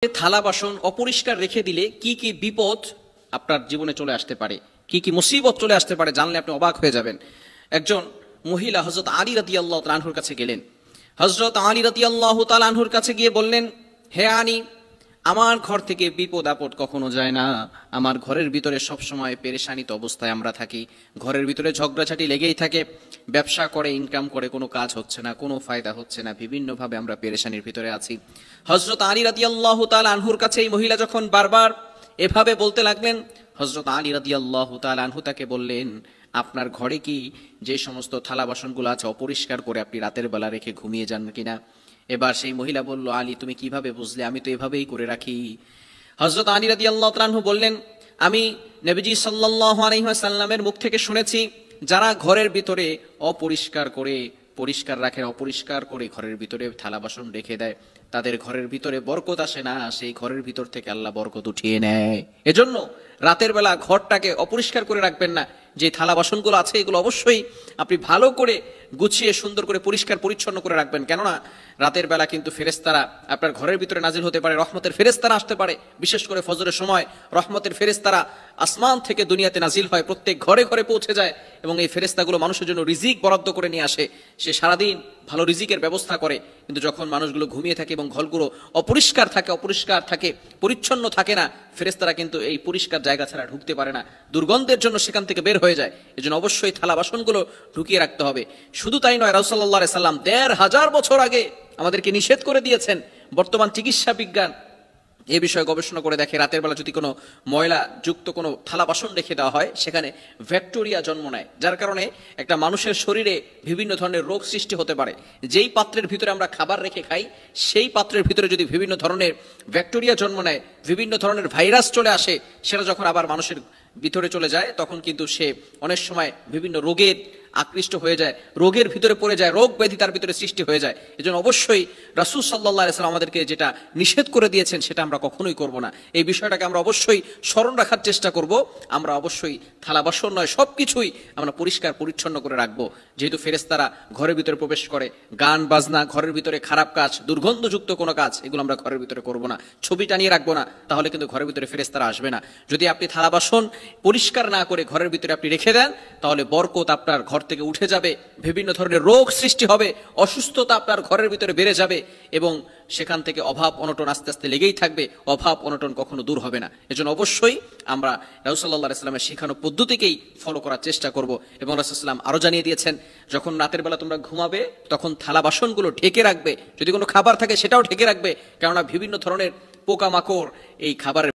থালা বাসন অপরিষ্কার রেখে দিলে কি কি বিপদ আপনার জীবনে চলে আসতে পারে, কি কি মুসিবত চলে আসতে পারে জানলে আপনি অবাক হয়ে যাবেন। একজন মহিলা হযরত আলী রাদিয়াল্লাহু তাআলা আনহুর কাছে গেলেন। হযরত আলী রাদিয়াল্লাহু তাআলা আনহুর কাছে গিয়ে বললেন, হে আলী, আমার ঘর থেকে বিপদ আপদ কখনো যায় না। আমার ঘরের ভিতরে সবসময় পেরেশানিত অবস্থায় আমরা থাকি। ঘরের ভিতরে ঝগড়াঝাটি লেগেই থাকে। ব্যবসা করে, ইনকাম করে, কোনো কাজ হচ্ছে না, কোনো ফায়দা হচ্ছে না, বিভিন্নভাবে আমরা পেরেশানির ভিতরে আছি। হযরত আলী রাদিয়াল্লাহু তাআলা আনহুর কাছে এই মহিলা যখন বারবার এভাবে বলতে লাগলেন, হযরত আলী রাদিয়াল্লাহু তাআলা আনহু তাকে বললেন, আপনার ঘরে কি যে সমস্ত থালা বাসনগুলো আছে অপরিষ্কার করে আপনি রাতের বেলা রেখে ঘুমিয়ে যান কিনা? এবার সেই মহিলা বলল, আলী তুমি কিভাবে বুঝলে? আমি তো এভাবেই করে রাখি। হযরত আলী রাদিয়াল্লাহু তাআলা আনহু বললেন, আমি নবীজি সাল্লাল্লাহু আলাইহি ওয়াসাল্লামের মুখ থেকে শুনেছি, যারা ঘরের ভিতরে অপরিষ্কার করে পরিষ্কার রাখে, অপরিষ্কার করে ঘরের ভিতরে থালা বাসন রেখে দেয়, তাদের ঘরের ভিতরে বরকত আসে না, সেই ঘরের ভিতর থেকে আল্লাহ বরকত উঠিয়ে নেয়। এজন্য রাতের বেলা ঘরটাকে অপরিষ্কার করে রাখবেন না। যে থালা বাসনগুলো আছে এগুলো অবশ্যই আপনি ভালো করে গুছিয়ে সুন্দর করে পরিষ্কার পরিচ্ছন্ন করে রাখবেন। কেননা রাতের বেলা কিন্তু ফেরেশতারা আপনার ঘরের ভিতরে নাজিল হতে পারে, রহমতের ফেরেশতারা আসতে পারে। বিশেষ করে ফজরের সময় রহমতের ফেরেশতারা আসমান থেকে দুনিয়াতে নাজিল হয়, প্রত্যেক ঘরে ঘরে পৌঁছে যায় এবং এই ফেরেশতাগুলো মানুষের জন্য রিজিক বরাদ্দ করে নিয়ে আসে। সে সারাদিন ভালো রিজিকের ব্যবস্থা করে, কিন্তু যখন মানুষগুলো ঘুমিয়ে থাকে এবং ঘরগুলো অপরিষ্কার থাকে, পরিচ্ছন্ন থাকে না, ফেরেশতারা কিন্তু এই পরিষ্কার জায়গা ছাড়া ঢুকতে পারে না, দুর্গন্ধের জন্য সেখান থেকে বের হয়ে যায়। এজন্য অবশ্যই থালা বাসনগুলো ঢুকিয়ে রাখতে হবে। শুধু তাই নয়, রাসূলুল্লাহ সাল্লাল্লাহু আলাইহি ওয়াসাল্লাম ১৫০০ বছর আগে আমাদেরকে নিষেধ করে দিয়েছেন। বর্তমান চিকিৎসা বিজ্ঞান এ বিষয়ে গবেষণা করে দেখে, রাতের বেলা যদি কোনো ময়লা যুক্ত কোনো থালা বাসন রেখে দেওয়া হয়, সেখানে ব্যাকটেরিয়া জন্ম নেয়, যার কারণে একটা মানুষের শরীরে বিভিন্ন ধরনের রোগ সৃষ্টি হতে পারে। যেই পাত্রের ভিতরে আমরা খাবার রেখে খাই, সেই পাত্রের ভিতরে যদি বিভিন্ন ধরনের ব্যাকটেরিয়া জন্ম নেয়, বিভিন্ন ধরনের ভাইরাস চলে আসে, সেটা যখন আবার মানুষের ভিতরে চলে যায়, তখন কিন্তু সে অনেক সময় বিভিন্ন রোগের আকৃষ্ট হয়ে যায়, রোগের ভিতরে পড়ে যায়, রোগ ব্যাধি তার ভিতরে সৃষ্টি হয়ে যায়। এজন্য অবশ্যই রাসূল সাল্লাল্লাহু আলাইহি ওয়াসাল্লাম আমাদেরকে যেটা নিষেধ করে দিয়েছেন সেটা আমরা কখনোই করব না। এই বিষয়টাকে আমরা অবশ্যই স্মরণ রাখার চেষ্টা করব। আমরা অবশ্যই থালা বাসন নয়, সবকিছুই আমরা পরিষ্কার পরিচ্ছন্ন করে রাখবো। যেহেতু ফেরেশতারা ঘরের ভিতরে প্রবেশ করে, গান বাজনা, ঘরের ভিতরে খারাপ কাজ, দুর্গন্ধযুক্ত কোনো কাজ, এগুলো আমরা ঘরের ভিতরে করব না। ছবি টানিয়ে রাখবো না, তাহলে কিন্তু ঘরের ভিতরে ফেরেশতারা আসবে না। যদি আপনি থালা বাসন পরিষ্কার না করে ঘরের ভিতরে আপনি রেখে দেন, তাহলে বরকত আপনার ঘর থেকে উঠে যাবে, বিভিন্ন ধরনের রোগ সৃষ্টি হবে, অসুস্থতা আপনার ঘরের ভিতরে বেড়ে যাবে এবং সেখান থেকে অভাব অনটন আস্তে আস্তে লেগেই থাকবে। অভাব অনটন কখনো দূর হবে না। এজন্য অবশ্যই আমরা রাসূল সাল্লাল্লাহু আলাইহি ওয়াসাল্লামের শেখানো পদ্ধতিকেই ফলো করার চেষ্টা করব। এবং রাসূল সাল্লাল্লাহু আলাইহি ওয়াসাল্লাম আরো জানিয়ে দিয়েছেন, যখন রাতের বেলা তোমরা ঘুমাবে তখন থালা বাসনগুলো ঢেকে রাখবে, যদি কোনো খাবার থাকে সেটাও ঢেকে রাখবে, কেননা বিভিন্ন ধরনের পোকামাকড় এই খাবারের